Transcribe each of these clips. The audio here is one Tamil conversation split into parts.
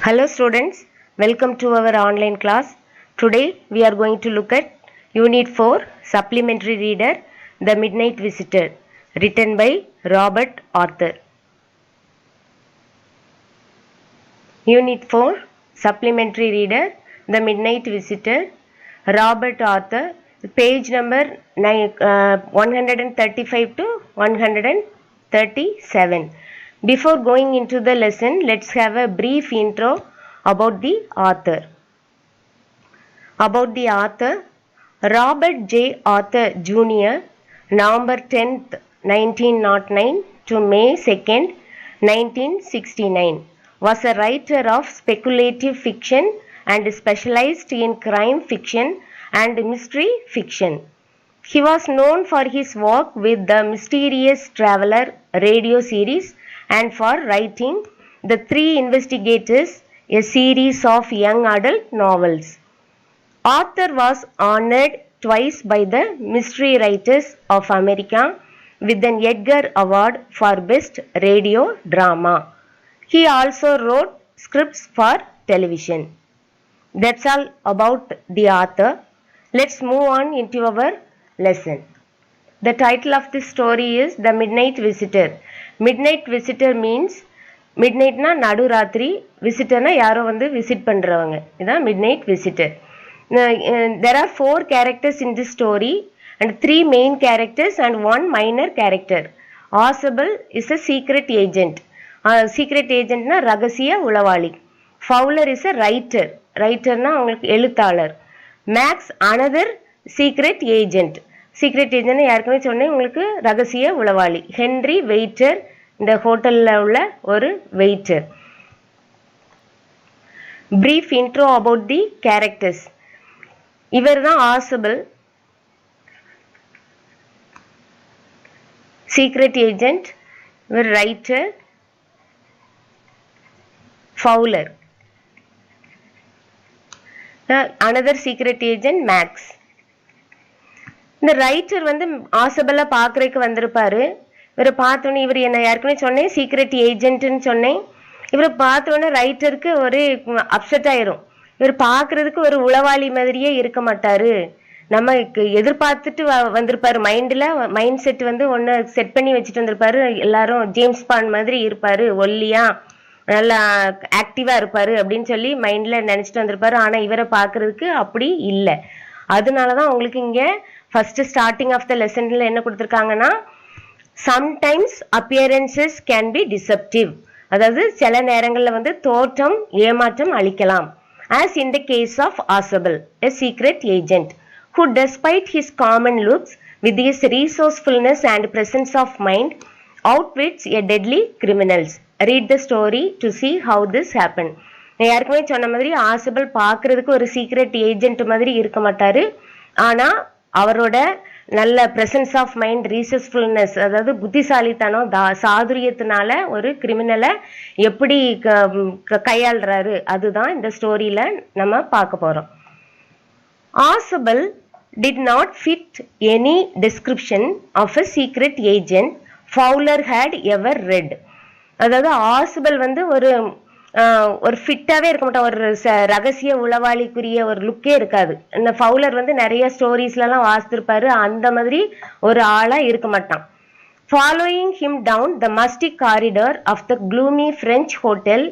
Hello students, welcome to our online class. Today we are going to look at Unit 4 Supplementary Reader The Midnight Visitor, written by Robert Arthur. Unit 4 Supplementary Reader The Midnight Visitor, Robert Arthur, page number 135 to 137. Before going into the lesson, let's have a brief intro about the author. About the author, Robert J. Arthur Jr., November 10th, 1909 to May 2nd, 1969, was a writer of speculative fiction and specialized in crime fiction and mystery fiction. He was known for his work with the Mysterious Traveler radio series and for writing The Three Investigators, a series of young adult novels. Arthur was honored twice by the Mystery Writers of America with an Edgar Award for Best Radio Drama. He also wrote scripts for television. That's all about the author. Let's move on into our lesson. The title of this story is The Midnight Visitor. Midnight Visitor means midnightனா நடுராத்திரி, விசிட்டர்னா யாரோ வந்து விசிட் பண்ணுறவங்க. இதுதான் midnight visitor. There are 4 characters in this story and 3 main characters and 1 minor character. Ausable is a secret agent. Secret agentனா ரகசிய உளவாளி. Fowler is a writer. Writerனா அவங்களுக்கு எழுத்தாளர். Max another secret agent. Secret agent யாருக்குமே சொன்னேன் உங்களுக்கு ரகசிய உளவாளி. ஹென்ரி வெயிட்டர், இந்த ஹோட்டலில் உள்ள ஒரு waiter. Brief intro about the characters. இவர் தான் ஆசபிள், சீக்ரெட் ஏஜென்ட், இவர் writer, Fowler, another secret agent Max. இந்த ரைட்டர் வந்து ஆசபலா பார்க்குறதுக்கு வந்திருப்பாரு. இவரை பார்த்தோன்னே, இவர் என்ன யாருக்குமே சொன்னேன் சீக்ரெட் ஏஜென்ட்னு சொன்னேன். இவரை பார்த்தோன்னே ரைட்டருக்கு ஒரு அப்செட் ஆயிரும். இவர் பார்க்குறதுக்கு ஒரு உளவாளி மாதிரியே இருக்க மாட்டாரு. நம்ம எதிர்பார்த்துட்டு வந்திருப்பாரு. மைண்ட் செட் வந்து ஒன்று செட் பண்ணி வச்சுட்டு வந்திருப்பாரு. எல்லாரும் ஜேம்ஸ் பாண்ட் மாதிரி இருப்பாரு, ஒல்லியா நல்லா ஆக்டிவாக இருப்பாரு அப்படின்னு சொல்லி மைண்டில் நினச்சிட்டு வந்திருப்பாரு. ஆனால் இவரை பார்க்குறதுக்கு அப்படி இல்லை. அதனால தான் உங்களுக்கு இங்கே ஃபர்ஸ்ட் ஸ்டார்டிங் ஆஃப் த லெசன்ல என்ன கொடுத்துருக்காங்கன்னா, sometimes appearances can be deceptive, அதாவது சில நேரங்களில் வந்து தோற்றம் ஏமாற்றம் அளிக்கலாம். As in the case of Ausable, a secret agent who despite his common looks with his resourcefulness and presence of mind outwits a deadly criminals. Read the story to see how this happened. யாருக்குமே சொன்ன மாதிரி ஆசபிள் பார்க்கறதுக்கு ஒரு சீக்ரெட் ஏஜென்ட் மாதிரி இருக்க மாட்டாரு. ஆனால் அவரோட நல்ல பிரசன்ஸ் ஆஃப் மைண்ட், ரீசர்ச்ஃபுல்னஸ், அதாவது புத்திசாலித்தனம், சாதுரியத்தினால ஒரு கிரிமினலை எப்படி கையாளுறாரு, அதுதான் இந்த ஸ்டோரியில நம்ம பார்க்க போறோம். Ausable did not fit any description of a secret agent Fowler had ever read. அதாவது ஆசபிள் வந்து ஒரு ஃபிட்டாகவே இருக்க மாட்டான். ஒரு ரகசிய உளவாளிக்குரிய ஒரு லுக்கே இருக்காது. இந்த ஃபவுலர் வந்து நிறைய ஸ்டோரிஸ்லாம் வாசித்திருப்பாரு, அந்த மாதிரி ஒரு ஆளாக இருக்க மாட்டான். Following him down the musty corridor of the gloomy French hotel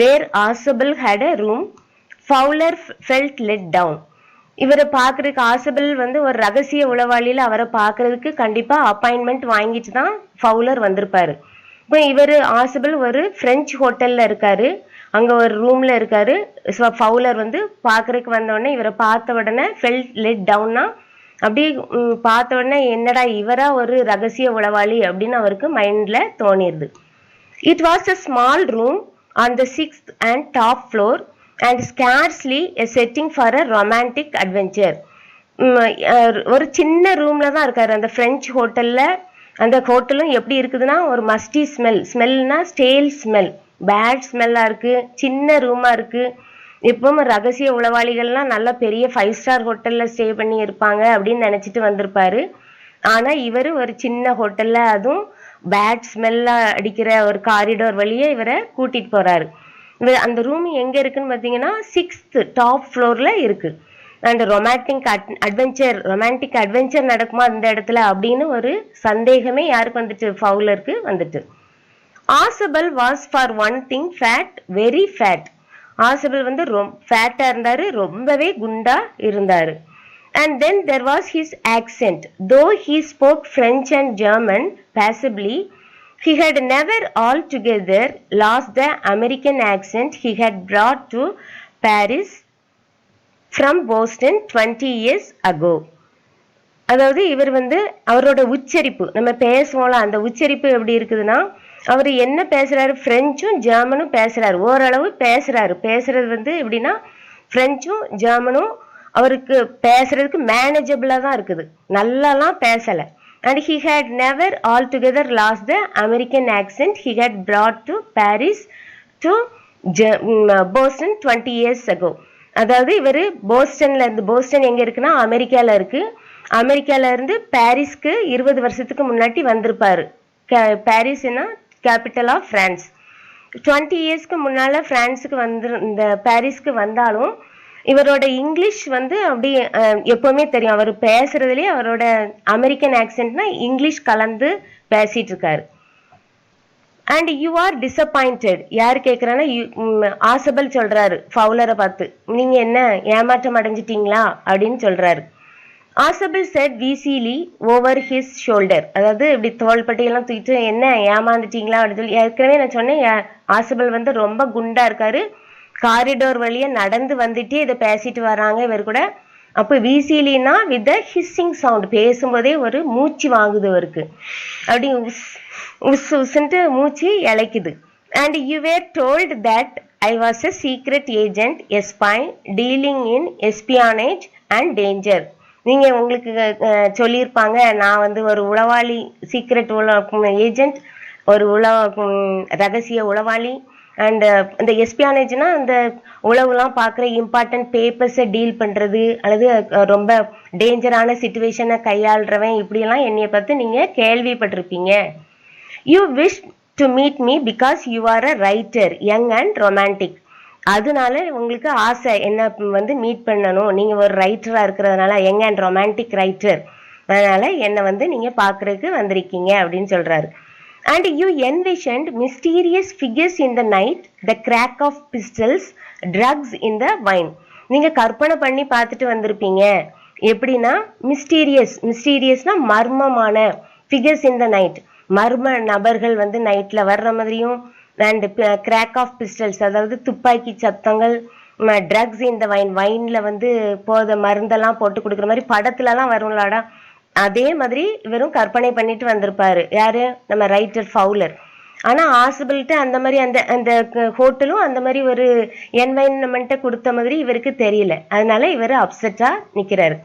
where Ausable had a room, Fowler felt let down. இவரை பார்க்கறதுக்கு ஆசபிள் வந்து ஒரு ரகசிய உளவாளியில் அவரை பார்க்கறதுக்கு கண்டிப்பாக அப்பாயின்மெண்ட் வாங்கிட்டு தான் ஃபவுலர் வந்திருப்பாரு. இப்போ இவர் ஆசபிள் ஒரு ஃப்ரெஞ்ச் ஹோட்டலில் இருக்காரு, அங்கே ஒரு ரூமில் இருக்காரு. ஃபவுலர் வந்து பார்க்குறதுக்கு வந்தோடனே இவரை பார்த்த உடனே ஃபெல்ட் லெட் டவுன்னா, அப்படியே பார்த்த உடனே என்னடா இவரா ஒரு ரகசிய உளவாளி அப்படின்னு அவருக்கு மைண்டில் தோணிடுது. It was a small room on the 6th and top floor and scarcely a setting for a romantic adventure. ஒரு சின்ன ரூமில் தான் இருக்காரு அந்த ஃப்ரெஞ்ச் ஹோட்டலில். அந்த ஹோட்டலும் எப்படி இருக்குதுன்னா, ஒரு மஸ்டி ஸ்மெல்னா ஸ்டேல் ஸ்மெல், பேட் ஸ்மெல்லாக இருக்குது, சின்ன ரூமாக இருக்குது. இப்பவும் ரகசிய உளவாளிகள்லாம் நல்ல பெரிய 5 ஸ்டார் ஹோட்டலில் ஸ்டே பண்ணி இருப்பாங்க அப்படின்னு நினச்சிட்டு வந்திருப்பாரு. ஆனால் இவர் ஒரு சின்ன ஹோட்டலில், அதுவும் பேட் ஸ்மெல்லாக அடிக்கிற ஒரு காரிடோர் வழியே இவரை கூட்டிகிட்டு போகிறாரு. அந்த ரூம் எங்க இருக்குன்னு பார்த்தீங்கன்னா 6th டாப் ஃப்ளோர்ல இருக்கு. அண்ட் ரொமான்டிக் அட்வென்ச்சர் இருக்குமா அந்த இடத்துல அப்படின்னு ஒரு சந்தேகமே யாருக்கு வந்துட்டு, ஃபவுலருக்கு வந்துட்டு. Ausable was for one thing fat, very fat. Ausable வந்து ஃபேட்டா இருந்தாரு, ரொம்பவே குண்டா இருந்தாரு. And then there was his accent. Though he spoke French and German passably, he had never altogether lost the American accent he had brought to Paris from Boston 20 years ago. அதாவது இவர் வந்து அவரோட உச்சரிப்பு, நம்ம பேசுவோம்ல அந்த உச்சரிப்பு எப்படி இருக்குதுன்னா, அவர் என்ன பேசுறாரு, பிரெஞ்சும் ஜெர்மனும் பேசுறாரு, ஓரளவு பேசுறது வந்து எப்படின்னா பிரெஞ்சும் ஜெர்மனும் அவருக்கு பேசுறதுக்கு மேனேஜபிளா தான் இருக்குது, நல்லாலாம் பேசல. And he had never altogether lost the American accent he had brought to Paris to Boston 20 years ago. அதாவது இவர் போஸ்டன்ல இருந்து, போஸ்டன் எங்க இருக்குன்னா அமெரிக்கால இருக்கு, அமெரிக்கால இருந்து பாரிஸ்க்கு 20 வருஷத்துக்கு முன்னாடி வந்திருப்பாரு. பாரிஸ்னா கேபிட்டல் ஆஃப் பிரான்ஸ். 20 இயர்ஸ்க்கு முன்னால பிரான்ஸுக்கு வந்து இந்த பாரிஸ்க்கு வந்தாலும் இவரோட இங்கிலீஷ் வந்து அப்படி எப்பவுமே தெரியும், அவர் பேசுறதுலயே அவரோட அமெரிக்கன் ஆக்சென்ட்னா இங்கிலீஷ் கலந்து பேசிட்டு இருக்காரு. அண்ட் யூ ஆர் டிசப்பாயிண்டட், யாரு கேட்கிறான்னா ஆசபல் சொல்றாரு ஃபவுலரை பார்த்து, நீங்க என்ன ஏமாற்றம் அடைஞ்சிட்டீங்களா அப்படின்னு சொல்றாரு. ஆசபல் செட் வீசிலி ஓவர் ஹிஸ் ஷோல்டர், அதாவது இப்படி தோள்பட்டையெல்லாம் தூக்கிட்டு என்ன ஏமாந்துட்டீங்களா அப்படின்னு சொல்லி. ஏற்கனவே நான் சொன்னேன் ஆசபல் வந்து ரொம்ப குண்டா இருக்காரு, காரிடோர் வழியா நடந்து வந்துட்டே இதை பேசிட்டு வராங்க இவர் கூட. அப்போ வீசிலினா வித் ஹிஸ்ஸிங் சவுண்ட், பேசும்போதே ஒரு மூச்சு வாங்குது அவருக்கு, அப்படி உஸ் உசுன்ட்டு மூச்சு இழைக்குது. And you were told that I was a secret agent, a spy dealing in espionage and danger. நீங்க உங்களுக்கு சொல்லியிருப்பாங்க நான் வந்து ஒரு உளவாளி, சீக்ரெட் ஏஜென்ட், ஒரு ரகசிய உளவாளி. அண்ட் இந்த எஸ்பியானேஜ்னா அந்த உளவுலாம் பார்க்குற இம்பார்ட்டன்ட் பேப்பர்ஸை டீல் பண்ணுறது, அல்லது ரொம்ப டேஞ்சரான சிச்சுவேஷனை கையாளுறவன், இப்படியெல்லாம் என்னைய பார்த்து நீங்கள் கேள்விப்பட்டிருப்பீங்க. You wish to meet me because you are a writer, young and romantic. அதனால உங்களுக்கு ஆசை என்ன வந்து மீட் பண்ணணும், நீங்கள் ஒரு ரைட்டராக இருக்கிறதுனால, யங் அண்ட் ரொமான்டிக் ரைட்டர், அதனால என்னை வந்து நீங்கள் பார்க்குறதுக்கு வந்திருக்கீங்க அப்படின்னு சொல்கிறாரு. And you envisioned mysterious figures in the night, the crack of pistols, drugs in the wine. நீங்க கற்பனை பண்ணி பார்த்துட்டு வந்திருப்பீங்க. எப்படின்னா மிஸ்டீரியஸ்னா மர்மமான, ஃபிகர்ஸ் இன் த நைட், மர்ம நபர்கள் வந்து நைட்ல வர்ற மாதிரியும், அண்ட் கிராக் ஆஃப் பிஸ்டல்ஸ் அதாவது துப்பாக்கி சத்தங்கள், ட்ரக்ஸ் இன் த வைன், வைன்ல வந்து போத மருந்தெல்லாம் போட்டு கொடுக்குற மாதிரி படத்துலலாம் வரும்லாடா, அதே மாதிரி இவரும் கற்பனை பண்ணிட்டு வந்திருப்பாரு. யாரு, நம்ம ரைட்டர் ஃபவுலர். ஆனா ஆசபிள்கிட்ட அந்த மாதிரி அந்த ஹோட்டலும் அந்த மாதிரி ஒரு என்வைரன்மெண்ட்டை கொடுத்த மாதிரி இவருக்கு தெரியல, அதனால இவர் அப்செட்டா நிக்கிறாரு.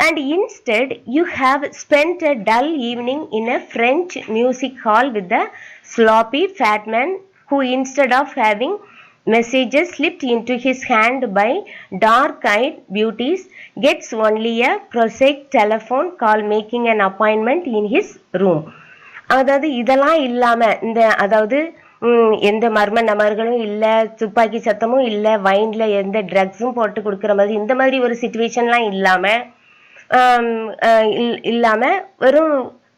And instead you have spend a dull evening in a French music hall with a sloppy fat man who instead of having messages slipped into his hand by dark-eyed beauties gets only a prosaic telephone call making an appointment in his room. அதாவது இதெல்லாம் இல்லாம அதாவது எந்த மர்ம நபர்களும் இல்ல, துப்பாக்கி சத்தமும் இல்ல, வைன்ல எந்த ட்ரக்ஸும் போட்டு கொடுக்குற மாதிரி இந்த மாதிரி ஒரு சிச்சுவேஷன்லாம் இல்லாம வெறும்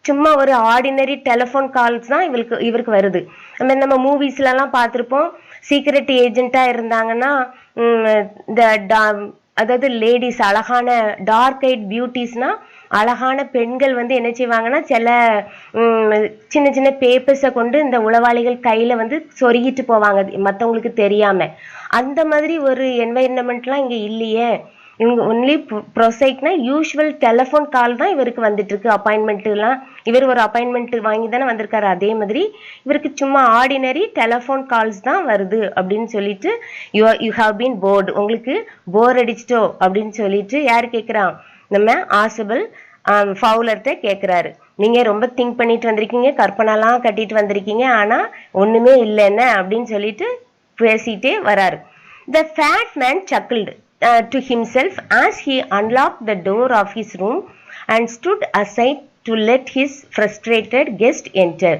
சும்மா ஒரு ஆர்டினரி டெலிஃபோன் கால்ஸ் தான் இவருக்கு வருது. நம்ம மூவிஸ்லாம் பார்த்துருப்போம், சீக்ரெட் ஏஜென்ட்டா இருந்தாங்கன்னா அதாவது லேடிஸ், அழகான டார்க் ஐட் பியூட்டிஸ்னா அழகான பெண்கள் வந்து என்ன செய்வாங்கன்னா சில சின்ன சின்ன பேப்பர்ஸை கொண்டு இந்த உளவாளிகள் கையில வந்து சொருகிட்டு போவாங்க மற்றவங்களுக்கு தெரியாம. அந்த மாதிரி ஒரு என்வைரன்மெண்ட்லாம் இங்க இல்லையே. இவங்க ஒன்லி ப்ரொசைக்னா யூஸ்வல் டெலிஃபோன் கால் தான் இவருக்கு வந்துட்டு இருக்கு. அப்பாயின்மெண்ட்டுலாம் இவர் ஒரு அப்பாயின்மெண்ட் வாங்கி தானே வந்திருக்காரு, அதே மாதிரி இவருக்கு சும்மா ஆர்டினரி டெலிஃபோன் கால்ஸ் தான் வருது அப்படின்னு சொல்லிட்டு யூ ஹாவ் பீன் போர்டு, உங்களுக்கு போர் அடிச்சிட்டோ அப்படின்னு சொல்லிட்டு யாரு கேட்குறான், நம்ம ஆசபிள் ஃபவுலர்கிட்ட கேட்குறாரு. நீங்க ரொம்ப திங்க் பண்ணிட்டு வந்திருக்கீங்க, கற்பனைலாம் கட்டிட்டு வந்திருக்கீங்க, ஆனா ஒண்ணுமே இல்லைன்னு அப்படின்னு சொல்லிட்டு பேசிட்டே வராரு. The fat man chuckled to himself as he unlocked the door of his room and stood aside to let his frustrated guest enter.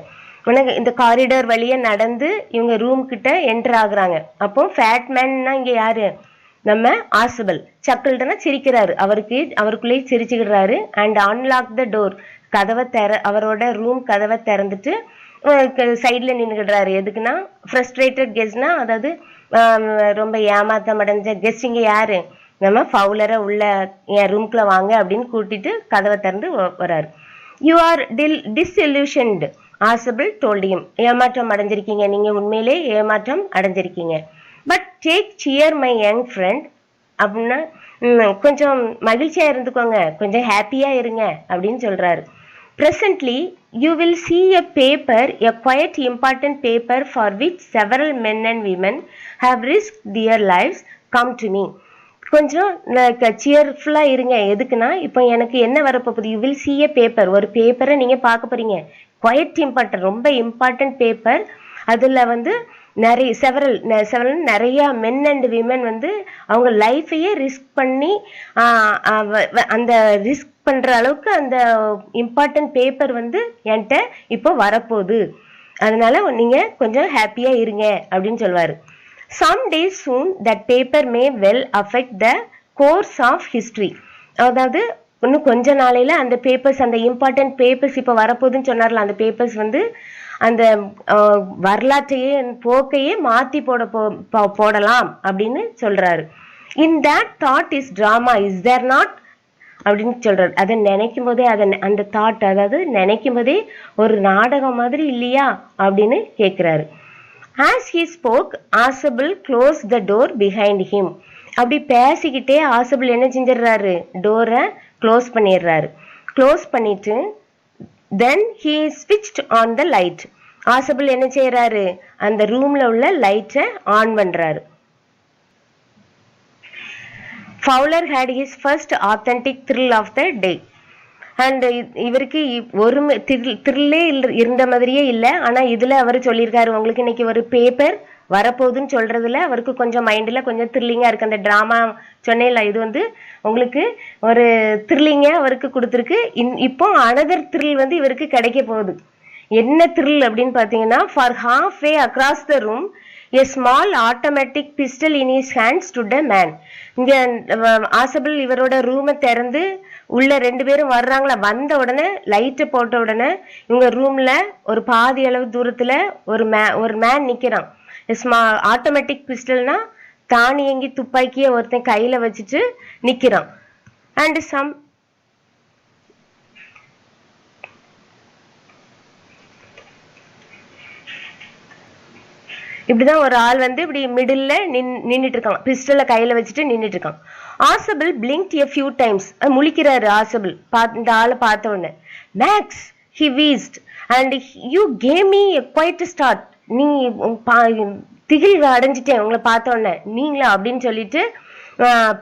உனக்கு இந்த காரிடார் வழியா நடந்து இவங்க ரூம் கிட்ட என்டர் ஆகுறாங்க. அப்போ ஃபேட்மேன்னா இங்க யாரு, நம்ம ஆசபிள். சக்கிள்டனா சிரிக்கிறாரு, அவருக்குள்ளேயே சிரிச்சுக்கிறாரு. அண்ட் அன்லாக் த டோர், அவரோட ரூம் கதவை திறந்துட்டு சைட்ல நின்றுக்கிடுறாரு. எதுக்குன்னா ஃப்ரஸ்ட்ரேட்டட் கெஸ்ட்னா, அதாவது ரொம்ப ஏமாத்தம் அடைஞ்ச கெஸ்ட். இங்க யாரு, நம்ம ஃபவுலரை உள்ள என் ரூம்குள்ள வாங்க அப்படின்னு கூட்டிட்டு கதவை திறந்து வர்றாரு. You are disillusioned, Ausable told him. ஏமாற்றம் அடைஞ்சிருக்கீங்க, நீங்க உண்மையிலே ஏமாற்றம் அடைஞ்சிருக்கீங்க. But take cheer my young friend, அப்படின்னா கொஞ்சம் மகிழ்ச்சியா இருந்துக்கோங்க, கொஞ்சம் ஹாப்பியா இருங்க அப்படின்னு சொல்றாரு. Presently, you will see a paper, a quite important paper for which several men and women have risked their lives, come to me. கொஞ்சம் சியர்ஃபுல்லா இருங்க. எதுக்குன்னா இப்போ எனக்கு என்ன வரப்போகுது, you will see a paper, ஒரு பேப்பரை நீங்க பார்க்க போறீங்க. குவைட் இம்பார்ட்டன்ட், ரொம்ப இம்பார்ட்டன்ட் பேப்பர். அதுல வந்து நிறைய மென் அண்ட் விமன் வந்து அவங்க லைஃபையே ரிஸ்க் பண்ணி அந்த ரிஸ்க் பண்ற அளவுக்கு அந்த இம்பார்ட்டன்ட் பேப்பர் வந்து என்கிட்ட இப்போ வரப்போகுது, அதனால நீங்க கொஞ்சம் ஹாப்பியா இருங்க அப்படின்னு சொல்லுவாரு. some days soon that paper may well affect the course of history. அதாவது இன்னும் கொஞ்ச நாளையில அந்த பேப்பர்ஸ், அந்த இம்பார்ட்டன்ட் பேப்பர்ஸ் இப்போ வரப்போகுதுன்னு சொன்னார்ல, அந்த பேப்பர்ஸ் வந்து அந்த வரலாற்றையே போக்கையே மாத்தி போடலாம் அப்படின்னு சொல்றாரு. In that thought is drama is there not அப்படின்னு சொல்றாரு. அதை நினைக்கும் போதே அந்த தாட், அதாவது நினைக்கும் போதே ஒரு நாடகம் மாதிரி இல்லையா அப்படின்னு கேட்கிறாரு. As he spoke ஆசபிள் close the door behind him. அப்படி பேசிக்கிட்டே ஆசபிள் என்ன செஞ்சிடறாரு, டோரை க்ளோஸ் பண்ணிடுறாரு. க்ளோஸ் பண்ணிட்டு then he switched on the light. ஆசபிள் என்ன செய்யறாரு, அந்த ரூம்ல உள்ள லைட்டை ஆன் பண்றாரு. Fowler had his first authentic thrill of the day. And இவருக்கு ஒரு த்ரில்லே இருந்த மாதிரியே இல்லை. ஆனா இதுல அவர் சொல்லியிருக்காரு, உங்களுக்கு இன்னைக்கு ஒரு பேப்பர் வரப்போகுதுன்னு சொல்றதுல அவருக்கு கொஞ்சம் மைண்ட்ல கொஞ்சம் த்ரில்லிங்கா இருக்கு. அந்த டிராமா சொன்னேன்ல, இது வந்து உங்களுக்கு ஒரு த்ரில்லிங்கா அவருக்கு கொடுத்துருக்கு. இப்போ அனதர் த்ரில் வந்து இவருக்கு கிடைக்க போகுது. என்ன த்ரில் அப்படின்னு பாத்தீங்கன்னா, for half way across the room a small automatic pistol in his hand stood a man. இங்க ஆசபிள் இவரோட ரூமை திறந்து உள்ள ரெண்டு பேரும் வர்றாங்களா, வந்த உடனே லைட்டை போட்ட உடனே இவங்க ரூம்ல ஒரு பாதி அளவு தூரத்துல ஒரு மேன் நிக்கிறான். ஆட்டோமேட்டிக் பிஸ்டல்னா தானியங்கி துப்பாக்கிய ஒருத்தன் கையில வச்சுட்டு நிக்கிறான். அண்ட் இப்படிதான் ஒரு ஆள் வந்து இப்படி மிடில் நின்றுட்டு இருக்கான், பிஸ்டலை கையில வச்சுட்டு நின்றுட்டு இருக்கான். ஆசபிள் பிளிங்க்ட் a few times. முழிக்கிறாரு ஆசபிள் இந்த ஆளை பார்த்த உடனே. Max he wheezed and you gave me a quite start. நீ திகில் அடைஞ்சிட்டேன் உங்களை பார்த்த உடனே, நீங்களா அப்படின்னு சொல்லிட்டு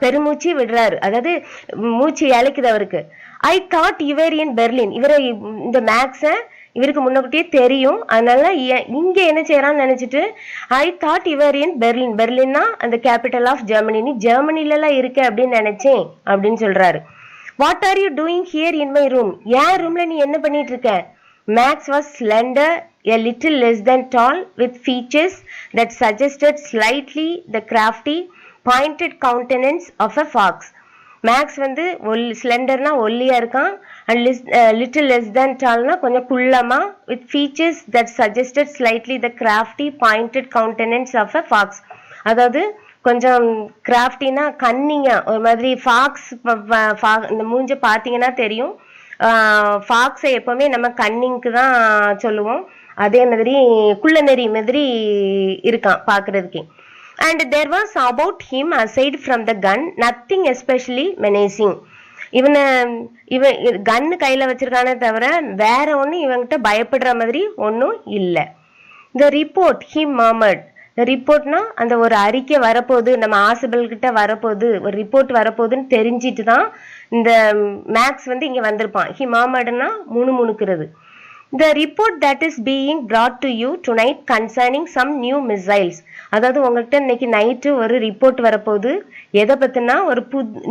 பெருமூச்சு விடுறாரு. அதாவது மூச்சு இழைக்குது அவருக்கு. ஐ தாட் யுவர் இன் பெர்லின். இவரை இந்த மேக்ஸ இவருக்கு முன்னக்கூட்டியே தெரியும், அதனால இங்க என்ன செய்யறான்னு நினைச்சிட்டு I thought you're in Berlin. பெர்லின்னா அந்த கேபிட்டல் ஆஃப் ஜெர்மனி, நீ ஜெர்மனில எல்லாம் இருக்க அப்படின்னு நினைச்சேன் அப்படின்னு சொல்றாரு. What are you doing here in my room? என் ரூம்ல நீ என்ன பண்ணிட்டு இருக்க? Max was slender, a little less than tall, with features that suggested slightly the crafty, pointed countenance of a fox. Max வந்து ஸ்லெண்டர்னா ஒல்லியா இருக்கான், அண்ட் லிட்டில் லெஸ் தேன் டால்னா கொஞ்சம் குள்ளமா, with features that suggested slightly the crafty pointed countenance of a fox. அதாவது கொஞ்சம் கிராஃப்டினா கன்னிங்கா, ஒரு மாதிரி ஃபாக்ஸ் இந்த மூஞ்ச பார்த்தீங்கன்னா தெரியும். ஃபாக்ஸை எப்பவுமே நம்ம கன்னிங்க்கு தான் சொல்லுவோம், அதே மாதிரி குள்ளநெறி மாதிரி இருக்கான் பார்க்கறதுக்கே. And there was about him aside from the gun nothing especially menacing. இவன் கன்னு கையில வச்சிருக்கானே தவிர வேற ஒன்னும் இவன்கிட்ட பயப்படுற மாதிரி ஒன்னும் இல்லை. The report he murmured. The reportனா அந்த ஒரு அறிக்கை வரப்போகுது, நம்ம ஆசபிள் கிட்ட வரப்போகுது, ஒரு ரிப்போர்ட் வரப்போகுதுன்னு தெரிஞ்சிட்டு தான் இந்த மேக்ஸ் வந்து இங்க வந்திருப்பான். He murmuredனா முணுமுணுக்கிறது. The report that is being brought to you tonight concerning some new missiles. அதாவது உங்கள்கிட்ட இன்னைக்கு நைட்டு ஒரு ரிப்போர்ட் வரப்போகுது. எதை பற்றினா ஒரு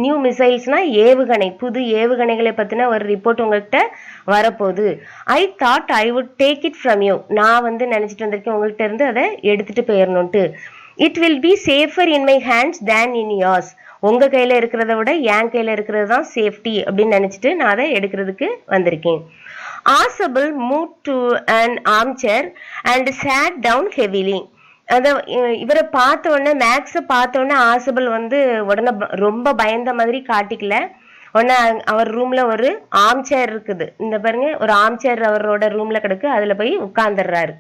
நியூ மிசைல்ஸ்னா ஏவுகணை, புது ஏவுகணைகளை பற்றின ஒரு ரிப்போர்ட் உங்கள்கிட்ட வரப்போகுது. I thought I would take it from you. நான் வந்து நினச்சிட்டு வந்திருக்கேன் உங்கள்கிட்ட இருந்து அதை எடுத்துகிட்டு போயிடணுன்ட்டு. It will be safer in my hands than in yours. உங்கள் கையில் இருக்கிறத விட என் கையில் இருக்கிறது தான் சேஃப்டி அப்படின்னு நினச்சிட்டு நான் அதை எடுக்கிறதுக்கு வந்திருக்கேன். Ausable moved to an armchair and sat down heavily. அத இவரை பார்த்த உடனே, மேக்ஸை பார்த்த உடனே ஆசபிள் வந்து உடனே ரொம்ப பயந்த மாதிரி காட்டிக்கல. உடனே அவர் ரூம்ல ஒரு ஆர்ம் சேர் இருக்குது, இந்த பாருங்க ஒரு ஆர்ம் சேர் அவரோட ரூம்ல கிடக்கு, அதுல போய் உட்கார்ந்துடுறாரு.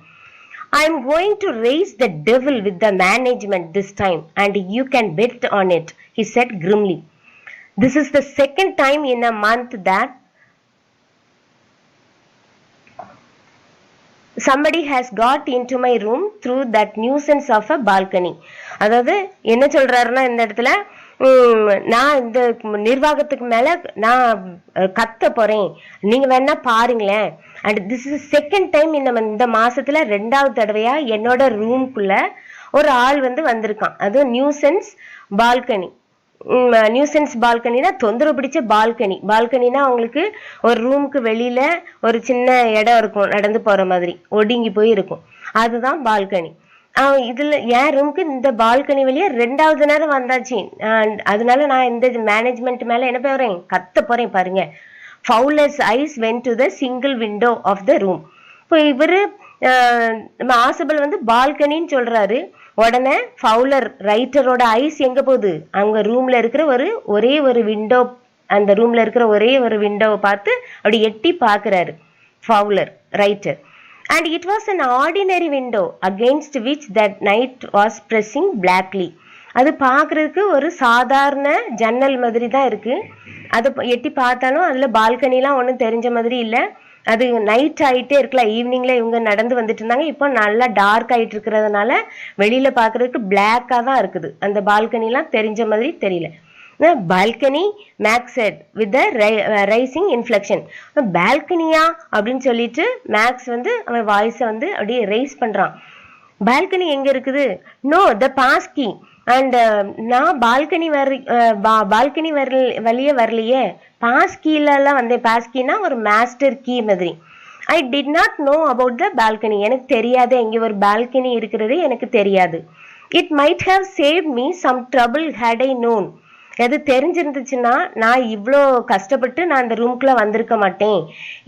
I am going to raise the devil with the management this time and you can bet on it, he said grimly. This is the second time in a month that somebody has got into my room through that nuisance of a balcony. அதாவது என்ன சொல்றாருன்னா, இந்த இடத்துல நான் இந்த நிர்வாகத்துக்கு மேல நான் கத்த போறேன், நீங்க வேணா பாருங்களேன். And this is second time இந்த மாசத்துல 2வது தடவையா என்னோட ரூம்குள்ள ஒரு ஆள் வந்து வந்திருக்கான். அது நியூசன்ஸ் பால்கனி. நியூசன்ஸ் பால்கனினா தொந்தரவு பிடிச்ச பால்கனி. பால்கனினா அவங்களுக்கு ஒரு ரூமுக்கு வெளியில ஒரு சின்ன இடம் இருக்கும், நடந்து போற மாதிரி ஒடுங்கி போய் இருக்கும், அதுதான் பால்கனி. இதுல என் ரூமுக்கு இந்த பால்கனி வழியா 2வது நேரம் வந்தாச்சு. அதனால நான் இந்த மேனேஜ்மெண்ட் மேல என்ன போறேன், கத்த போறேன் பாருங்க. Fowler's eyes went to the single window of the room. இப்போ இவரு நம்ம ஆசபிள் வந்து பால்கனின்னு சொல்றாரு. உடனே ஃபவுலர் ரைட்டரோட ஐஸ் எங்க போகுது, அவங்க ரூம்ல இருக்கிற ஒரே ஒரு விண்டோ, அந்த ரூம்ல இருக்கிற ஒரே ஒரு விண்டோவை பார்த்து அப்படி எட்டி பார்க்கிறாரு Fowler writer. And it was an ordinary window against which that night was pressing blackly. அது பார்க்கறதுக்கு ஒரு சாதாரண ஜன்னல் மாதிரி தான் இருக்கு. அதை எட்டி பார்த்தாலும் அதுல பால்கனிலாம் ஒன்றும் தெரிஞ்ச மாதிரி இல்லை. அது நைட் ஆகிட்டே இருக்கலாம், ஈவினிங்ல இவங்க நடந்து வந்துட்டு இருந்தாங்க, இப்போ நல்லா டார்க் ஆகிட்டு இருக்கிறதுனால வெளியில பார்க்கறதுக்கு பிளாக்கா தான் இருக்குது, அந்த பால்கனிலாம் தெரிஞ்ச மாதிரி தெரியல. Balcony Max said with rising inflection. பால்கனியா அப்படின்னு சொல்லிட்டு மேக்ஸ் வந்து அவன் வாய்ஸை வந்து அப்படியே ரைஸ் பண்றான். பால்கனி எங்க இருக்குது? No the passkey. அண்ட் நான் பால்கனி வழியே வரலையே, பாஸ்கீலாம் வந்தேன். பாஸ்கினா ஒரு மாஸ்டர் கீ மாதிரி. I did not know about the balcony. எனக்கு தெரியாது, இங்கே ஒரு பால்கனி இருக்கிறது எனக்கு தெரியாது. It might have save me some trouble had I known. எது தெரிஞ்சிருந்துச்சுன்னா நான் இவ்வளோ கஷ்டப்பட்டு நான் அந்த ரூம்குள்ள வந்திருக்க மாட்டேன்.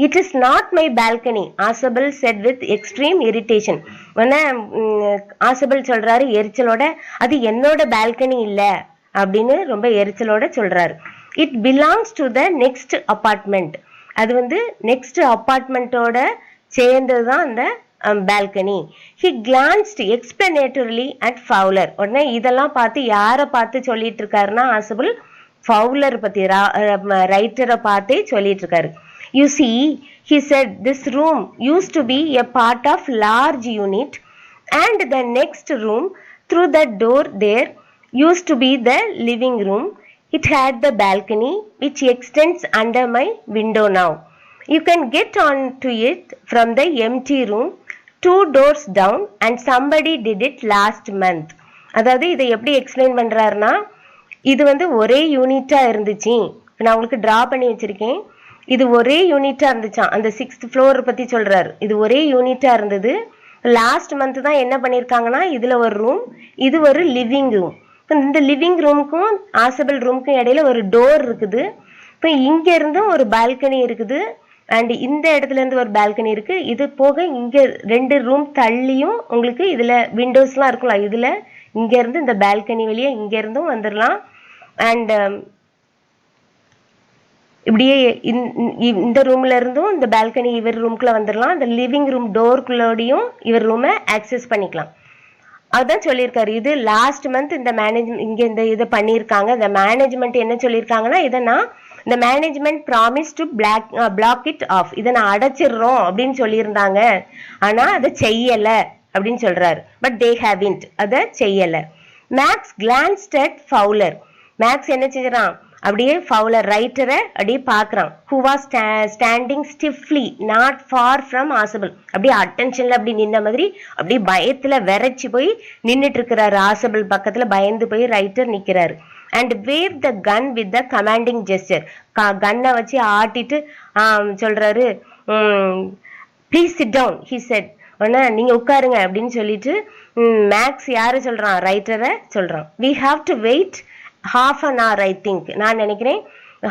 It is not my balcony, ஆசபிள் set with extreme irritation. உடனே ஆசபிள் சொல்றாரு எரிச்சலோட, அது என்னோட பால்கனி இல்லை அப்படின்னு ரொம்ப எரிச்சலோட சொல்றாரு. It belongs to the next apartment. அது வந்து நெக்ஸ்ட் அப்பார்ட்மெண்ட்டோட சேர்ந்தது தான் அந்த balcony. He glanced explanatorily at Fowler. உடனே இதெல்லாம் பார்த்து யாரை பார்த்து சொல்லிட்டு இருக்காருன்னா, ஆசபிள் ஃபவுலர் பத்தி, ரைட்டரை பார்த்தே சொல்லிட்டு இருக்காரு. You see, he said, this room used to be a part of large unit and the next room through the door there used to be the living room. It had the balcony which extends under my window now. You can get on to it from the empty room 2 doors down and somebody did it last month. அதாவது இதை எப்படி எக்ஸ்பிளைன் பண்றாருன்னா, இது வந்து ஒரே யூனிட்டா இருந்துச்சு. நான் உங்களுக்கு டிரா பண்ணி வச்சிருக்கேன். இது ஒரே யூனிட்டா இருந்துச்சான். அந்த 6th floor பத்தி சொல்றாரு. இது ஒரே யூனிட்டா இருந்தது. லாஸ்ட் மந்த் தான் என்ன பண்ணிருக்காங்கன்னா, இதுல ஒரு ரூம், இது ஒரு லிவிங் ரூம். இந்த லிவிங் ரூமுக்கும் ஆசபிள் ரூமுக்கும் இடையில ஒரு டோர் இருக்குது. இப்போ இங்க இருந்தும் ஒரு பால்கனி இருக்குது அண்ட் இந்த இடத்துல இருந்து ஒரு பால்கனி இருக்கு. இது போக இங்க 2 ரூம் தள்ளியும் உங்களுக்கு இதுல விண்டோஸ்லாம் இருக்கும்ல, இதுல இங்க இருந்து இந்த பால்கனி வழியா இங்க இருந்தும் வந்துடலாம். அண்ட் இப்படியே இந்த ரூம்ல இருந்தும் இந்த பால்கனி இவர் ரூம்குள்ள வந்துடலாம். இந்த லிவிங் ரூம் டோர்க்குள்ளோடையும் இவர் ரூமை ஆக்சஸ் பண்ணிக்கலாம். அதுதான் சொல்லியிருக்காரு. இது லாஸ்ட் மந்த் இந்த மேனேஜ்மெண்ட் இங்க இந்த இதை பண்ணியிருக்காங்க. இந்த மேனேஜ்மெண்ட் என்ன சொல்லியிருக்காங்கன்னா, இதனா இந்த management promise to block it off, இதை நான் அடைச்சிடுறோம் அப்படின்னு சொல்லியிருந்தாங்க, ஆனா அதை செய்யல அப்படின்னு சொல்றாரு. பட் தே ஹேவன்ட், அதை செய்யல. Max glanced at Fowler. Max என்ன செஞ்சான், அப்படியே ஃபவுலர் ரைட்டரை அப்படியே பார்க்குறான். Who was standing stiffly not far from Ausable. அப்படியே அட்டென்ஷன்ல அப்படி நின்ன மாதிரி அப்படியே பயத்துல விரைச்சி போய் நின்றுட்டு இருக்கிறாரு. ஆசபிள் பக்கத்துல பயந்து போய் ரைட்டர் நிக்கிறாரு. And wave the gun with the commanding gesture. கன்னை வச்சு ஆட்டிட்டு சொல்றாரு, please sit down he said. உடனே நீங்க உட்காருங்க அப்படின்னு சொல்லிட்டு மேக்ஸ் யாரு சொல்றான், ரைட்டரை சொல்றான். We have to wait half an hour I think, நான் நினைக்கிறேன்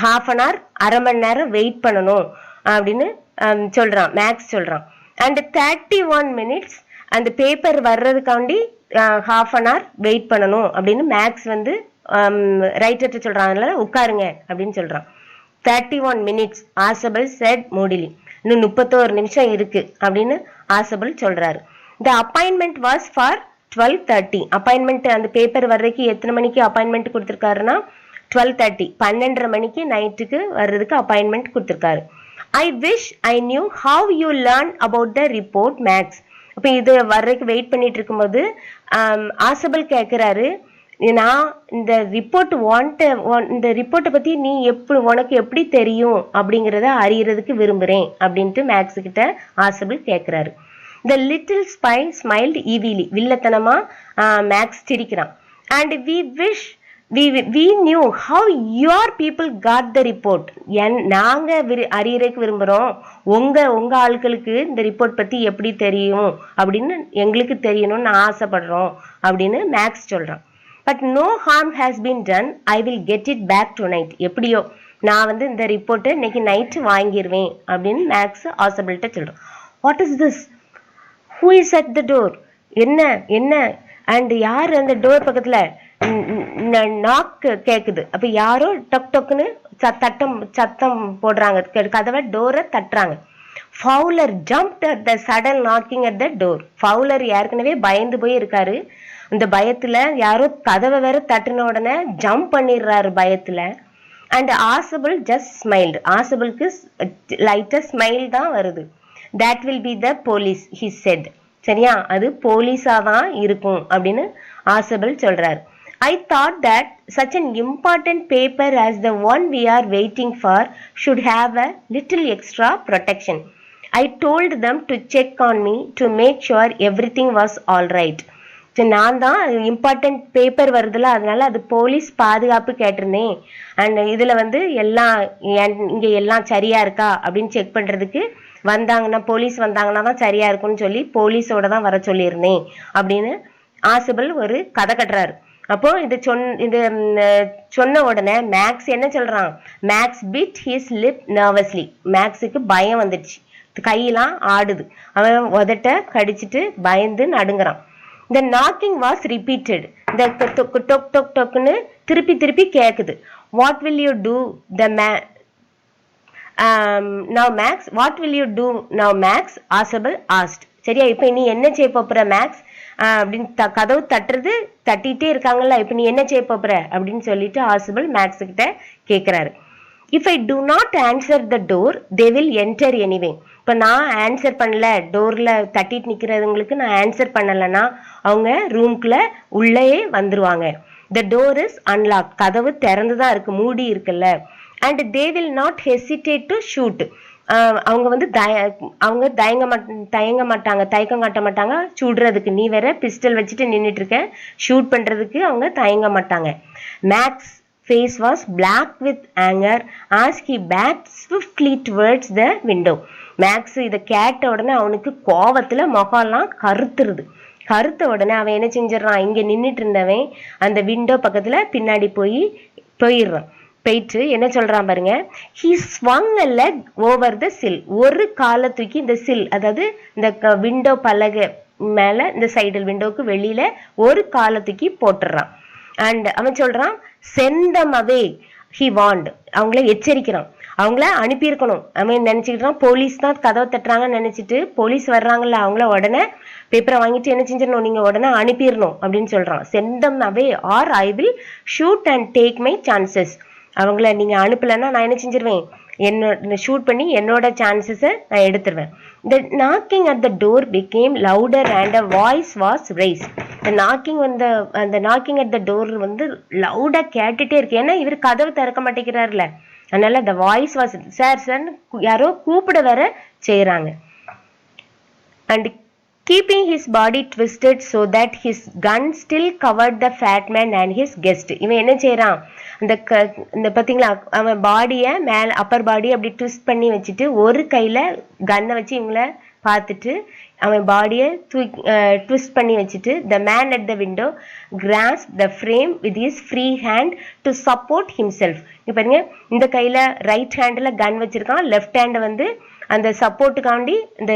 half an hour, அரை மணி நேரம் வெயிட் பண்ணணும் அப்படின்னு சொல்றான், மேக்ஸ் சொல்றான். அண்ட் 31 minutes அந்த பேப்பர் வர்றதுக்காண்டி half an hour வெயிட் பண்ணணும் அப்படின்னு மேக்ஸ் வந்து ரைட்டர்கிட்ட சொல்றாங்கல்ல, உட்காருங்க அப்படின்னு சொல்றான். 31 minutes ஆசபிள் செட் மூடிலி. இன்னும் 31 நிமிஷம் இருக்கு அப்படின்னு ஆசபிள் சொல்றாரு. த அப்பாயின்மெண்ட் வாஸ் ஃபார் 12:30. அப்பாயின்மெண்ட் அந்த பேப்பர் வர்றதுக்கு எத்தனை மணிக்கு அப்பாயின்மெண்ட் கொடுத்துருக்காருன்னா 12:30, 12:30 மணிக்கு நைட்டுக்கு வர்றதுக்கு அப்பாயின்மெண்ட் கொடுத்துருக்காரு. I wish I knew how you learn about the report Max. அப்போ இது வர்றதுக்கு வெயிட் பண்ணிட்டு இருக்கும்போது ஆசபிள் கேட்குறாரு, நான் இந்த ரிப்போர்ட்டை பத்தி நீ உனக்கு எப்படி தெரியும் அப்படிங்கிறத அறியறதுக்கு விரும்புறேன் அப்படின்ட்டு மேக்ஸ் கிட்ட ஆசபிள் கேட்கிறாரு. The little spy smiled evilly. வில்லத்தனமா மேக்ஸ் சிரிக்கிறான். And we knew how your people got the report. நாங்க அறியறதுக்கு விரும்புறோம், உங்க ஆட்களுக்கு இந்த ரிப்போர்ட் பத்தி எப்படி தெரியும் அப்படின்னு எங்களுக்கு தெரியணும்னு ஆசைப்படுறோம் அப்படின்னு மேக்ஸ் சொல்றான். But no harm has been done. I will get it back tonight. எப்படியோ நான் வந்து இந்த ரிப்போர்ட்டை இன்னைக்கு நைட்டு வாங்கிடுவேன் அப்படின்னு மேக்ஸ் ஆசபிள்கிட்ட சொல்றான். What is this? Who is at the door? என்ன அண்ட் யார் அந்த டோர் பக்கத்துல நாக்கு கேக்குது. அப்ப யாரோ டொக் டொக்குன்னு சத்தம் போடுறாங்க, கதவை டோரை தட்டுறாங்க. Fowler jumped at the sudden knocking at the door. Fowler ஏற்கனவே பயந்து போய் இருக்காரு. அந்த பயத்துல யாரோ கதவை வேற தட்டுன உடனே ஜம்ப் பண்ணிடுறாரு பயத்துல. And Ausable just smiled. ஆசபிளுக்கு லைட்டா ஸ்மைல் தான் வருது. That will be the police, he said. சரியா, அது போலீஸா தான் இருக்கும் அப்படின்னு ஆசபிள் சொல்றாரு. I thought that such an important paper as the one we are waiting for should have a little extra protection. I told them to check on me to make sure everything was all right. நான் தான் இம்பார்ட்டன்ட் பேப்பர் வருதுல, அதனால அது போலீஸ் பாதுகாப்பு கேட்டிருந்தேன். அண்ட் இதுல வந்து எல்லாம் இங்க எல்லாம் சரியா இருக்கா அப்படின்னு செக் பண்றதுக்கு வந்தாங்கன்னா, போலீஸ் வந்தாங்கன்னா தான் சரியா இருக்கும்னு சொல்லி போலீஸோட தான் வர சொல்லியிருந்தேன் அப்படின்னு ஆசபிள் ஒரு கதை கட்டுறாரு. அப்போ இது சொன்ன உடனே மேக்ஸ் என்ன சொல்றான், மேக்ஸ் பிட் ஹிஸ் லிப் நர்வஸ்லி. மேக்ஸுக்கு பயம் வந்துடுச்சு, கையெல்லாம் ஆடுது, அவன் உதட்ட கடிச்சிட்டு பயந்து நடுங்குறான். The knocking was repeated. The டொக் டொக் டொக்னு திருப்பி கேக்குது. What will you do? Now Max, what will you do now Max? ஆசபிள் asked. சரியா, இப்ப நீ என்ன செய்ய போற மேக்ஸ் அப்படின்னு கதவு தட்டிட்டே இருக்காங்கல்ல, இப்ப நீ என்ன செய்ய போற அப்படின்னு சொல்லிட்டு ஆசபிள் மேக்ஸ் கிட்ட கேக்குறாரு. If I do not answer the door, they will enter anyway. இப்போ நான் ஆன்சர் பண்ணல, டோர்ல தட்டிட்டு நிக்கிறவங்களுக்கு நான் ஆன்சர் பண்ணலன்னா அவங்க ரூம்குள்ள உள்ளே வந்துருவாங்க. The door is unlocked. கதவு திறந்துதான் இருக்கு, மூடி இருக்குல்ல. And they will not hesitate to shoot. அவங்க வந்து தயங்க காட்ட மாட்டாங்க சுடுறதுக்கு. நீ வேற பிஸ்டல் வச்சுட்டு நின்றுட்டு இருக்க, ஷூட் பண்றதுக்கு அவங்க தயங்க மாட்டாங்க. Max face was black with anger as he backed swiftly towards the window. Max இதை கேட்ட உடனே அவனுக்கு கோவத்துல முகம்லாம் கருத்த உடனே அவன் என்ன செஞ்சிடறான், இங்க நின்றுட்டு இருந்தவன் அந்த விண்டோ பக்கத்துல பின்னாடி போயிட்டு என்ன சொல்றான் பாருங்க. he swung a leg over the sill. ஒரு காலை தூக்கி இந்த சில், அதாவது இந்த விண்டோ பலகை மேல இந்த சைடு விண்டோக்கு வெளியில ஒரு காலை தூக்கி போட்டுறான். அண்ட் அவன் சொல்றான், send them away, he warned. அவங்கள எச்சரிக்கிறான், அவங்கள அனுப்பியிருக்கணும். அவன் நினைச்சுக்கிட்டான் போலீஸ் தான் கதவை தட்டுறாங்கன்னு நினைச்சிட்டு போலீஸ் வர்றாங்கல்ல, அவங்கள உடனே பேப்பரை வாங்கிட்டு என்ன செஞ்சிடணும், நீங்க உடனே அனுப்பிடணும் அப்படின்னு சொல்றான். send them away or I will shoot and take my chances. அவங்கள நீங்க அனுப்பலன்னா நான் என்ன செஞ்சிருவேன், என்னோட ஷூட் பண்ணி என்னோட சான்சஸை நான் எடுத்துருவேன். The knocking at the door became louder and a voice was raised. Knocking அந்த நாக்கிங் அட் த டோர் வந்து லவுடா கேட்டுட்டே இருக்கு. ஏன்னா இவர் கதவு திறக்க மாட்டேங்கிறாருல, அதனால the voice was sir sir யாரோ கூப்பிட வர செய்யறாங்க. And keeping his body twisted so that his gun still covered the fat man and his guest. இவன் என்ன செய்யறான், இந்த பாத்தீங்களா அவன் பாடிய மேல அப்பர் பாடி அப்படி ட்விஸ்ட் பண்ணி வச்சுட்டு ஒரு கையில கன்னை வச்சு இவங்கள பார்த்துட்டு அவன் பாடியை ட்விஸ்ட் பண்ணி வச்சுட்டு the man at the window grasped the frame with his free hand to support himself. இங்க பாருங்க, இந்த கையில ரைட் ஹேண்ட்ல கன் வச்சிருக்கான், லெஃப்ட் ஹேண்ட் வந்து அந்த சப்போர்ட்டுக்காண்டி இந்த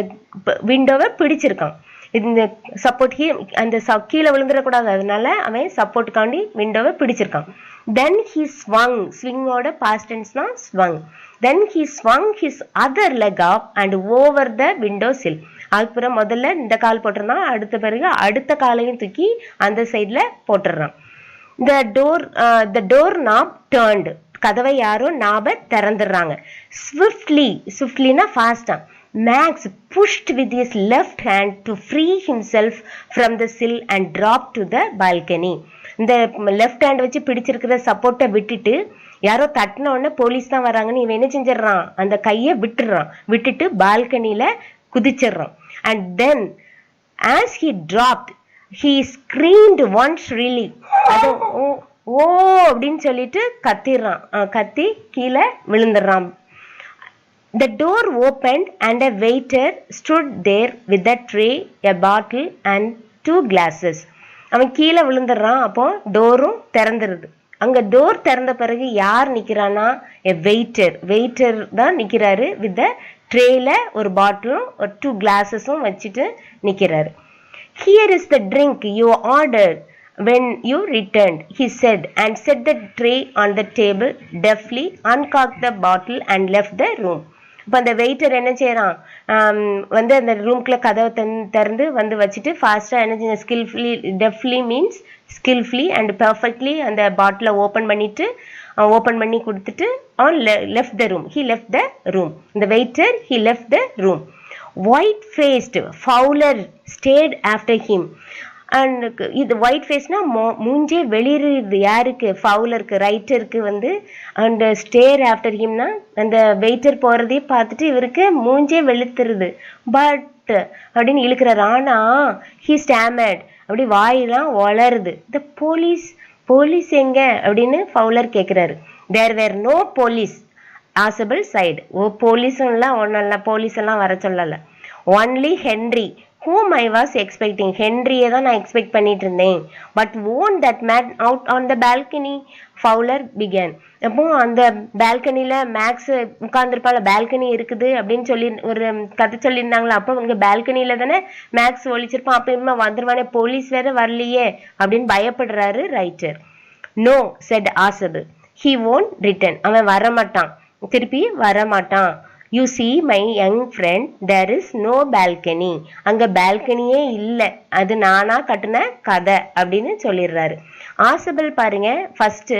விண்டோவை பிடிச்சிருக்கான். இந்த சப்போர்ட் அந்த கீழே விழுந்துடக்கூடாது, அதனால அவன் சப்போர்ட்டுக்காண்டி விண்டோவை பிடிச்சிருக்கான். Then he swung, swingோட past tenseனா swung. Then he swung his other leg up and over the window sill. அதுக்கப்புறம் முதல்ல இந்த கால் போட்டுறான், அடுத்த பிறகு அடுத்த காலையும் தூக்கி அந்த சைட்ல போட்டுறான். The door knob turned. கதவை யாரோ நாப திறந்துடுறாங்க. Swiftlyனா ஃபாஸ்டா Max pushed with his left hand to free himself from the sill and dropped to the balcony. இந்த லெஃப்ட் ஹேண்ட் வச்சு பிடிச்சிருக்கிற சப்போர்ட்டை விட்டுட்டு யாரோ தட்டின உடனே போலீஸ் தான் வராங்கன்னு இவன் என்ன செஞ்சிடறான், அந்த கையை விட்டுட்டு பால்கனியில குதிச்சிடறான். And then as he dropped he screamed once really. அது ஓ அப்படின்னு சொல்லிட்டு கத்தி கீழே விழுந்துடுறான். The door opened and a waiter stood there with a tray, a bottle and 2 glasses. அவன் கீழே விழுந்துடுறான், அப்போ டோரும் திறந்துருது. அங்க டோர் திறந்த பிறகு யார் நிக்கிறானா, வெயிட்டர் தான் நிக்கிறாரு. வித் ட்ரேல ஒரு பாட்டிலும் ஒரு 2 கிளாஸஸும் வச்சுட்டு நிக்கிறாரு. Here is the drink you ordered when you returned, he said, and set the tray on the table, deftly uncorked the bottle and left the room. இப்போ அந்த வெயிட்டர் என்ன செய்யறான், வந்து அந்த ரூம்குள்ள கதவை திறந்து வந்து வச்சுட்டு ஃபாஸ்டா என்ன செய்ய skilfully, deftly means skilfully and perfectly அந்த பாட்டிலை ஓப்பன் பண்ணி கொடுத்துட்டு அவன் left the room. He left the room. இந்த waiter he left the room. White faced Fowler stayed after him. And இது ஒயிட் ஃபேஸ்னா மூஞ்சே வெளியிடுது யாருக்கு, ஃபவுலருக்கு, ரைட்டருக்கு வந்து. அண்ட் ஸ்டேர் ஆஃப்டர் ஹிம்னா அந்த வெயிட்டர் போறதே பார்த்துட்டு இவருக்கு மூஞ்சே வெளுத்துருது. பட் அப்படின்னு இழுக்கிறாரு. ஆனா ஹி ஸ்டாமர்ட், அப்படி வாயெல்லாம் வளருது. த போலீஸ் எங்க அப்படின்னு ஃபவுலர் கேட்கிறாரு. தேர் வேர் நோ போலீஸ் ஆசபிள் சைடு. போலீஸும் இல்லை, ஒன்றும் இல்லை, போலீஸ் எல்லாம் வர சொல்லல. Only Henry whom I was expecting. ஹென்ரியை தான் நான் எக்ஸ்பெக்ட் பண்ணிட்டு இருந்தேன். But won't that man out on the balcony? Fowler began. அப்போ அந்த பால்கனில மேக்ஸ் உட்கார்ந்துருப்பால, பால்கனி இருக்குது அப்படின்னு சொல்லி ஒரு கதை சொல்லியிருந்தாங்களா, அப்போ இங்க பால்கனில தானே மேக்ஸ் ஒழிச்சிருப்பான், அப்ப இனிமே வந்துருவானே, போலீஸ் வேற வரலையே அப்படின்னு பயப்படுறாரு writer. No, said Asab. He won't return. அவன் வரமாட்டான், திருப்பி வரமாட்டான். You see my young friend, there is no balcony. அங்க பால்கனியே இல்லை, அது நானா கட்டுன கதை அப்படின்னு சொல்லிடுறாரு. ஆசபல் பாருங்க, ஃபர்ஸ்ட்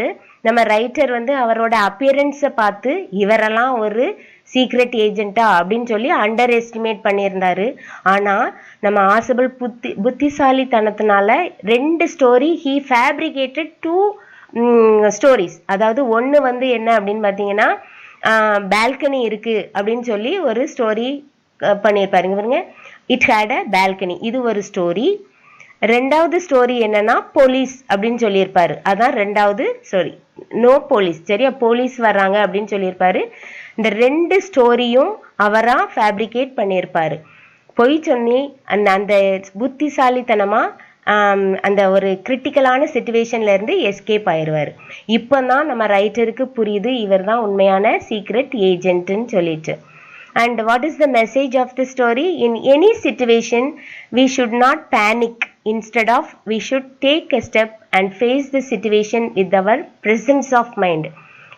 நம்ம ரைட்டர் வந்து அவரோட அப்பியரன்ஸை பார்த்து இவரெல்லாம் ஒரு சீக்ரெட் ஏஜென்ட்டா அப்படின்னு சொல்லி அண்டர் எஸ்டிமேட் பண்ணியிருந்தாரு. ஆனா நம்ம ஆசபல் புத்திசாலித்தனத்தினால 2 ஸ்டோரி ஹி ஃபேப்ரிகேட்டட் 2 ஸ்டோரிஸ். அதாவது ஒன்று வந்து என்ன அப்படின்னு பார்த்தீங்கன்னா, பால்கனி இருக்கு அப்படின்னு சொல்லி ஒரு ஸ்டோரி பண்ணியிருப்பாருங்க பாருங்க. இட் ஹேட் அ பால்கனி, இது ஒரு ஸ்டோரி. 2வது ஸ்டோரி என்னன்னா போலீஸ் அப்படின்னு சொல்லியிருப்பாரு, அதான் 2வது ஸ்டோரி. நோ போலீஸ், சரியா, போலீஸ் வர்றாங்க அப்படின்னு சொல்லியிருப்பாரு. இந்த 2 ஸ்டோரியும் அவரா ஃபேப்ரிகேட் பண்ணியிருப்பாரு. பொய் சொன்னி அந்த புத்திசாலித்தனமா அந்த ஒரு கிரிட்டிக்கலான சிச்சுவேஷன்ல இருந்து எஸ்கேப் ஆயிடுவாரு. இப்போதான் நம்ம ரைட்டருக்கு புரியுது இவர் தான் உண்மையான சீக்ரெட் ஏஜென்ட்னு சொல்லிட்டு. And what is the message of the story? In any situation we should not panic. Instead of we should take a step and face the situation with our presence of mind.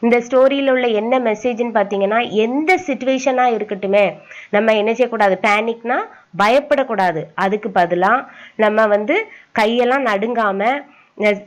இந்த ஸ்டோரியில் உள்ள என்ன மெசேஜ்னு பார்த்தீங்கன்னா, எந்த சிச்சுவேஷனா இருக்கட்டுமே நம்ம என்ன செய்யக்கூடாது, பேனிக்னா பயப்படக்கூடாது. அதுக்கு பதிலாக நம்ம வந்து கையெல்லாம் நடுங்காம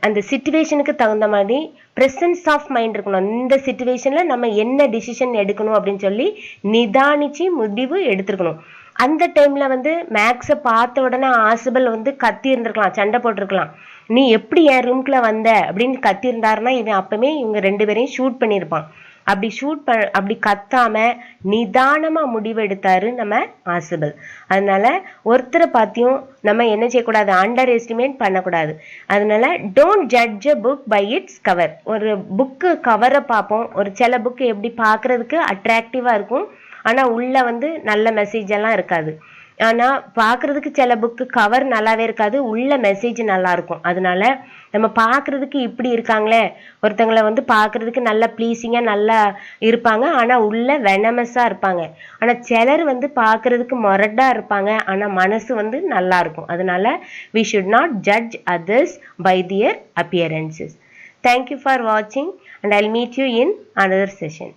அந்த சிச்சுவேஷனுக்கு தகுந்த மாதிரி பிரசன்ஸ் ஆஃப் மைண்ட் இருக்கணும். இந்த சிச்சுவேஷன்ல நம்ம என்ன டிசிஷன் எடுக்கணும் அப்படின்னு சொல்லி நிதானிச்சு முடிவு எடுத்துருக்கணும். அந்த டைம்ல வந்து மேக்ஸை பார்த்த உடனே ஆசிபல் வந்து கத்தி இருந்திருக்கலாம், சண்டை போட்டிருக்கலாம். நீ எப்படி என் ரூம்குள்ள வந்த அப்படின்னு கத்தி இருந்தாருன்னா இவன் அப்பவே இவங்க 2 பேரையும் ஷூட் பண்ணியிருப்பான். அப்படி கத்தாம நிதானமா முடிவெடுத்தாரு நம்ம ஆசிபல். அதனால ஒருத்தரை பார்த்தியும் நம்ம என்ன செய்யக்கூடாது, அண்டர் எஸ்டிமேட் பண்ணக்கூடாது. அதனால don't judge a book by its cover. ஒரு புக்கு கவரை பார்ப்போம், ஒரு சில புக்கு எப்படி பார்க்கறதுக்கு அட்ராக்டிவா இருக்கும், ஆனா உள்ள வந்து நல்ல மெசேஜ் எல்லாம் இருக்காது. ஆனா பாக்குறதுக்கு சில புக்கு கவர் நல்லாவே இருக்காது, உள்ள மெசேஜ் நல்லா இருக்கும். அதனால நம்ம பாக்குறதுக்கு இப்படி இருக்காங்களே, ஒருத்தங்களை வந்து பாக்குறதுக்கு நல்ல ப்ளீஸிங்கா நல்லா இருப்பாங்க, ஆனா உள்ள வெனமஸா இருப்பாங்க. ஆனா சிலர் வந்து பாக்குறதுக்கு மொரட்டா இருப்பாங்க, ஆனா மனசு வந்து நல்லா இருக்கும். அதனால we should not judge others by their appearances. Thank you for watching and I'll meet you in another session.